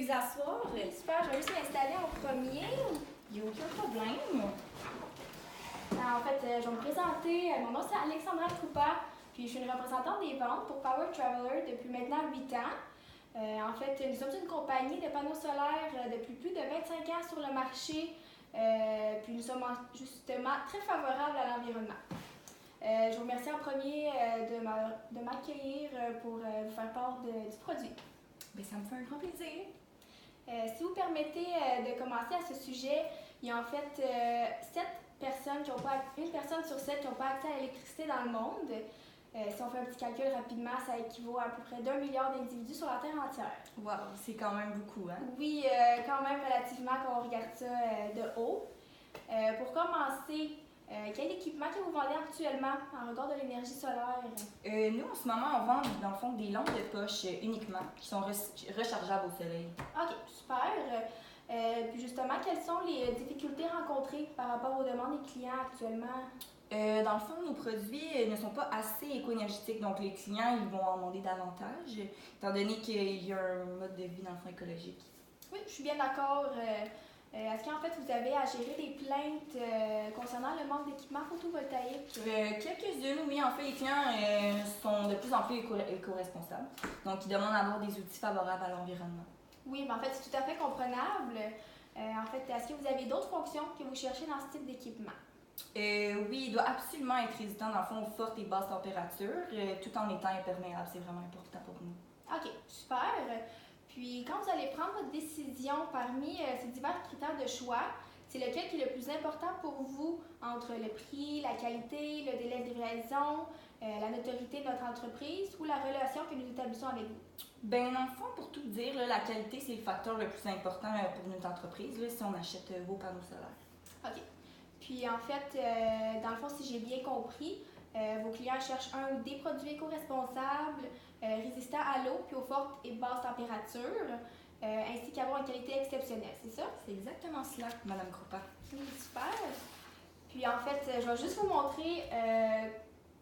les asseoir? Super, je vais juste m'installer en premier. Il n'y a aucun problème. En fait, je vais me présenter. Mon nom, c'est Alexandra Coupa. Puis, je suis une représentante des ventes pour Power Traveler depuis maintenant 8 ans. En fait, nous sommes une compagnie de panneaux solaires depuis plus de 25 ans sur le marché. Puis, nous sommes justement très favorables à l'environnement. Je vous remercie en premier de m'accueillir pour vous faire part du produit. Bien, ça me fait un grand plaisir. Si vous permettez de commencer à ce sujet, il y a en fait 7 personnes qui ont pas, une personne sur 7 qui n'ont pas accès à l'électricité dans le monde. Si on fait un petit calcul rapidement, ça équivaut à peu près d'1 milliard d'individus sur la Terre entière. Wow, c'est quand même beaucoup, hein? Oui, quand même relativement quand on regarde ça de haut. Pour commencer, quel équipement que vous vendez actuellement en regard de l'énergie solaire? Nous, en ce moment, on vend dans le fond des lampes de poche uniquement qui sont rechargeables au soleil. OK, super. Puis justement, quelles sont les difficultés rencontrées par rapport aux demandes des clients actuellement? Dans le fond, nos produits ne sont pas assez éco-énergétiques, donc les clients ils vont en demander davantage, étant donné qu'il y a un mode de vie dans le fond écologique. Oui, je suis bien d'accord. Est-ce qu'en fait vous avez à gérer des plaintes concernant le manque d'équipement photovoltaïque? Quelques-unes, oui. En fait, les clients sont de plus en plus éco-responsables, donc ils demandent d'avoir des outils favorables à l'environnement. Oui, mais en fait, c'est tout à fait comprenable. En fait, est-ce que vous avez d'autres fonctions que vous cherchez dans ce type d'équipement? Oui, il doit absolument être résistant dans le fond aux fortes et basses températures, tout en étant imperméable. C'est vraiment important pour nous. OK, super. Puis, quand vous allez prendre votre décision parmi ces divers critères de choix, c'est lequel qui est le plus important pour vous entre le prix, la qualité, le délai de livraison, la notoriété de notre entreprise ou la relation que nous établissons avec vous? Bien, dans le fond, pour tout dire, là, la qualité, c'est le facteur le plus important pour notre entreprise là, si on achète vos panneaux solaires. OK. Puis, en fait, dans le fond, si j'ai bien compris, vos clients cherchent un ou des produits éco-responsables, résistants à l'eau puis aux fortes et basses températures, ainsi qu'avoir une qualité exceptionnelle, c'est ça? C'est exactement cela, Madame Krupa. Oui, super. Puis en fait, je vais juste vous montrer.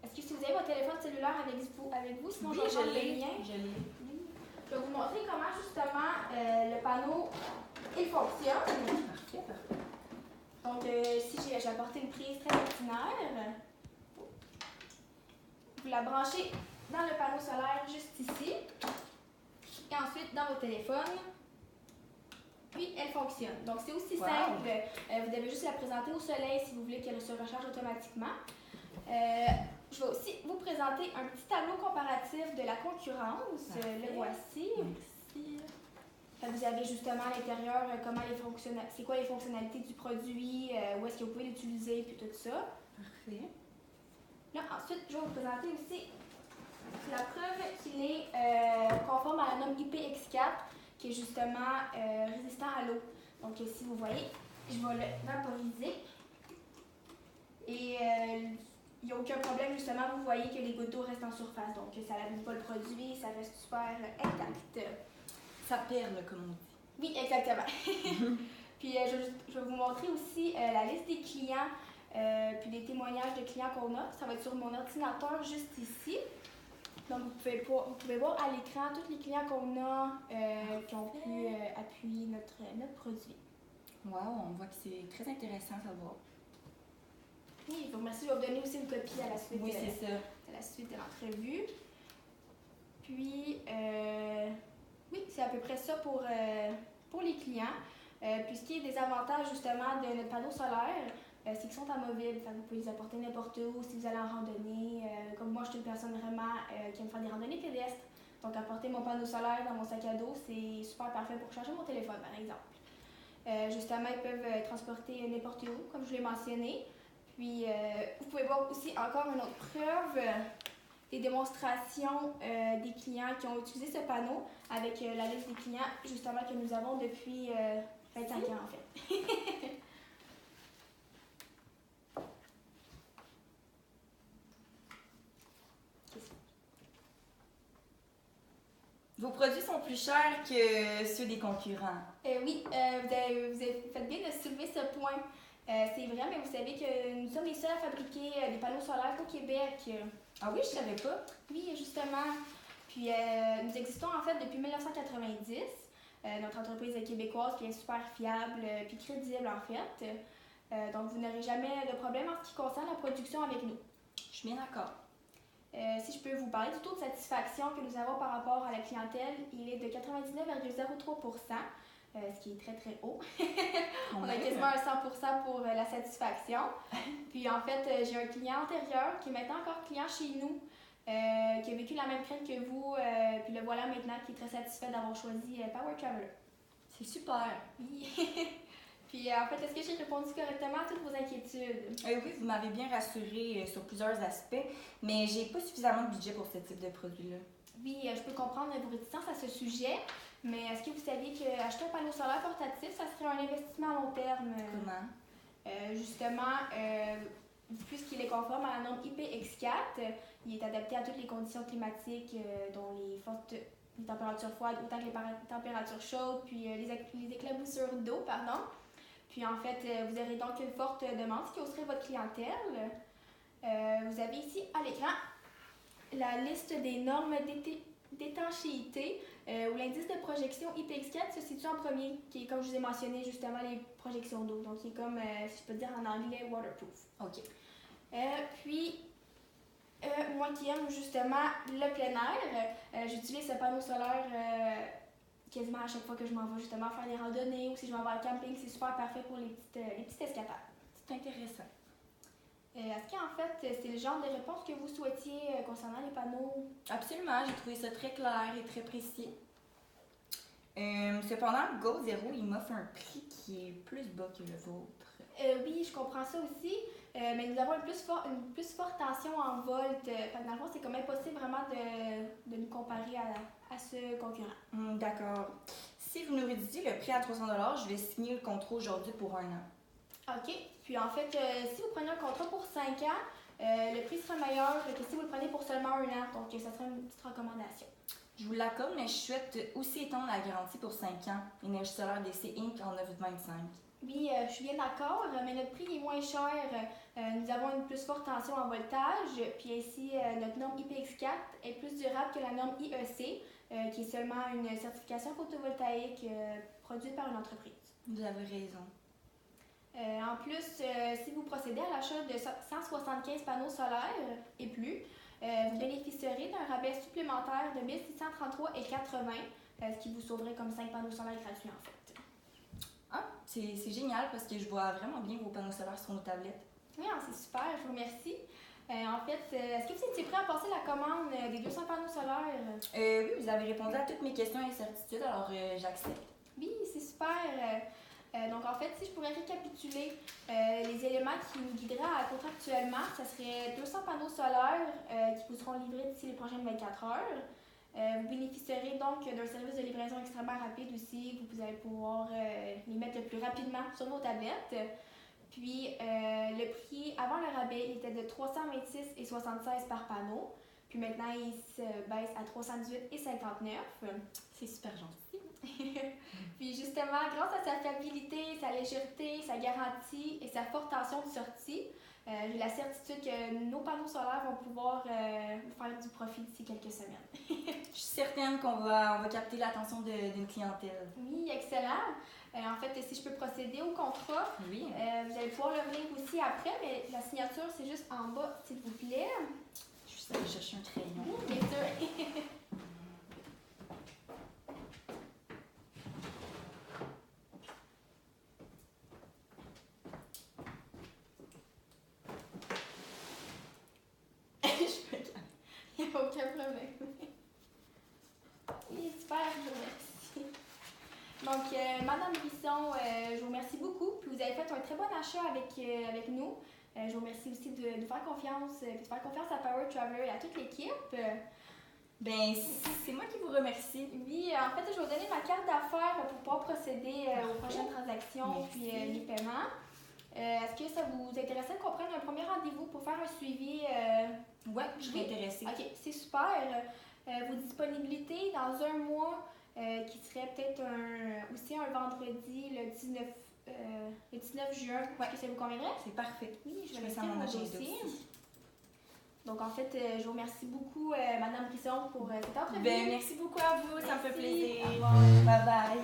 Est-ce que si vous avez votre téléphone cellulaire avec vous sinon Oui, je vais prendre je l'ai. le lien. Je l'ai. Je vais vous montrer comment justement le panneau il fonctionne. Parfait, parfait. Donc ici j'ai apporté une prise très ordinaire. Vous la branchez dans le panneau solaire juste ici. Et ensuite dans votre téléphone. Puis elle fonctionne. Donc c'est aussi simple. Vous devez juste la présenter au soleil si vous voulez qu'elle se recharge automatiquement. Je vais aussi vous présenter un petit tableau comparatif de la concurrence. Le voici. Merci. Vous avez justement à l'intérieur c'est quoi les fonctionnalités du produit, où est-ce que vous pouvez l'utiliser, puis tout ça. Parfait. Là, ensuite, je vais vous présenter aussi la preuve qu'il est conforme à la norme IPX4, qui est justement résistant à l'eau. Donc, si vous voyez, je vais le vaporiser. Et il n'y a aucun problème, justement, vous voyez que les gouttes d'eau restent en surface. Donc, ça n'abîme pas le produit, ça reste super intact. Ça perle, comme on dit. Oui, exactement. Puis, je vais vous montrer aussi la liste des clients, puis des témoignages de clients qu'on a. Ça va être sur mon ordinateur juste ici. Donc, vous pouvez voir à l'écran tous les clients qu'on a qui ont pu appuyer notre produit. Wow, on voit que c'est très intéressant à savoir. Oui, je vous remercie. Je vais vous donner aussi une copie à la suite, Oui, c'est ça. à la suite de l'entrevue. Puis, oui, c'est à peu près ça pour les clients. Puis, ce qui est des avantages justement de notre panneau solaire, c'est qu'ils sont amovibles. Vous pouvez les apporter n'importe où si vous allez en randonnée. Comme moi, je suis une personne vraiment qui aime faire des randonnées pédestres. Donc, apporter mon panneau solaire dans mon sac à dos, c'est super parfait pour charger mon téléphone, par exemple. Justement, ils peuvent transporter n'importe où, comme je l'ai mentionné. Puis, vous pouvez voir aussi encore une autre preuve des démonstrations des clients qui ont utilisé ce panneau avec la liste des clients, justement, que nous avons depuis 25 ans, en fait. Vos produits sont plus chers que ceux des concurrents. Oui, vous avez fait bien de soulever ce point. C'est vrai, mais vous savez que nous sommes les seuls à fabriquer des panneaux solaires au Québec. Ah oui, je savais pas. Oui, justement. Puis nous existons en fait depuis 1990. Notre entreprise est québécoise qui est super fiable puis crédible en fait. Donc vous n'aurez jamais de problème en ce qui concerne la production avec nous. Je suis bien d'accord. Si je peux vous parler du taux de satisfaction que nous avons par rapport à la clientèle, il est de 99,03%, ce qui est très très haut. On a quasiment un 100% pour la satisfaction. Puis en fait, j'ai un client antérieur qui est maintenant encore client chez nous, qui a vécu la même crainte que vous, puis le voilà maintenant qui est très satisfait d'avoir choisi Power Traveler. C'est super. Oui. Puis en fait, est-ce que j'ai répondu correctement à toutes vos inquiétudes? Oui, vous m'avez bien rassurée sur plusieurs aspects, mais j'ai pas suffisamment de budget pour ce type de produit-là. Oui, je peux comprendre vos réticences à ce sujet, mais est-ce que vous saviez qu'acheter un panneau solaire portatif, ça serait un investissement à long terme? Comment? Justement, puisqu'il est conforme à la norme IPX4, il est adapté à toutes les conditions climatiques, dont les fortes températures froides, autant que les températures chaudes, puis les éclaboussures d'eau, pardon. Puis en fait, vous aurez donc une forte demande, ce qui hausserait votre clientèle. Vous avez ici à l'écran la liste des normes d'étanchéité où l'indice de projection IPX4 se situe en premier, qui est comme je vous ai mentionné justement les projections d'eau, donc qui est comme, si je peux dire en anglais, waterproof. OK. Puis, moi qui aime justement le plein air, j'utilise ce panneau solaire quasiment à chaque fois que je m'en vais justement faire des randonnées ou si je m'en vais en camping, c'est super parfait pour les petites escapades. C'est intéressant. Est-ce qu'en fait, c'est le genre de réponse que vous souhaitiez concernant les panneaux? Absolument, j'ai trouvé ça très clair et très précis. Cependant, Go Zero, il m'offre un prix qui est plus bas que le vôtre. Oui, je comprends ça aussi, mais nous avons une plus forte tension en volt. Dans le fond, c'est comme impossible vraiment de nous comparer à ce concurrent. D'accord. Si vous nous réduisez le prix à 300 $, je vais signer le contrat aujourd'hui pour 1 an. OK. Puis en fait, si vous prenez un contrat pour 5 ans, le prix sera meilleur que si vous le prenez pour seulement 1 an. Donc, ça serait une petite recommandation. Je vous l'accorde, mais je souhaite aussi étendre la garantie pour 5 ans. Énergie solaire DC Inc. en offre 25. Oui, je suis bien d'accord, mais notre prix est moins cher. Nous avons une plus forte tension en voltage, puis ainsi notre norme IPX4 est plus durable que la norme IEC, qui est seulement une certification photovoltaïque produite par une entreprise. Vous avez raison. En plus, si vous procédez à l'achat de 175 panneaux solaires et plus, vous bénéficierez d'un rabais supplémentaire de 1633,80 $, ce qui vous sauverait comme 5 panneaux solaires gratuits en fait. Ah, c'est génial parce que je vois vraiment bien vos panneaux solaires sur nos tablettes. Oui, c'est super, je vous remercie. En fait, est-ce que vous étiez prêt à passer la commande des 200 panneaux solaires? Oui, vous avez répondu à toutes mes questions et incertitudes, alors j'accepte. Oui, c'est super. Donc, en fait, si je pourrais récapituler les éléments qui nous guideraient contractuellement, ça serait 200 panneaux solaires qui vous seront livrés d'ici les prochaines 24 heures. Vous bénéficierez donc d'un service de livraison extrêmement rapide aussi. Vous allez pouvoir les mettre le plus rapidement sur vos tablettes. Puis, le prix avant le rabais était de 326,76 par panneau. Puis maintenant, il se baisse à 318,59. C'est super gentil. Puis justement, grâce à sa fiabilité, sa légèreté, sa garantie et sa forte tension de sortie, j'ai la certitude que nos panneaux solaires vont pouvoir faire du profit d'ici quelques semaines. Je suis certaine qu'on va capter l'attention d'une clientèle. Oui, excellent. En fait, si je peux procéder au contrat, oui. Vous allez pouvoir le relire aussi après, mais la signature, c'est juste en bas, s'il vous plaît. Je suis allée chercher un crayon. Oui, bien sûr. Il n'y a aucun problème. Oui, super, je vous remercie. Donc, Madame Bisson, je vous remercie beaucoup. Puis vous avez fait un très bon achat avec nous. Je vous remercie aussi de nous faire confiance, de faire confiance à Power Traveler et à toute l'équipe. Ben, c'est moi qui vous remercie. Oui, en fait, je vais vous donner ma carte d'affaires pour pouvoir procéder aux prochaines transactions puis les paiements. Est-ce que ça vous intéresserait qu'on prenne un premier rendez-vous pour faire un suivi? Oui, je serais intéressée. OK, c'est super. Vos disponibilités dans un mois, qui serait peut-être aussi un vendredi, le 19 juin. Est-ce que ça vous conviendrait? C'est parfait. Oui, je vais ça laisser mon mon agenda dossier. aussi. Donc, en fait, je vous remercie beaucoup, Madame Brisson, pour cette entrevue. Ben, merci beaucoup à vous, ça me fait Merci. plaisir. Au revoir. Bye bye.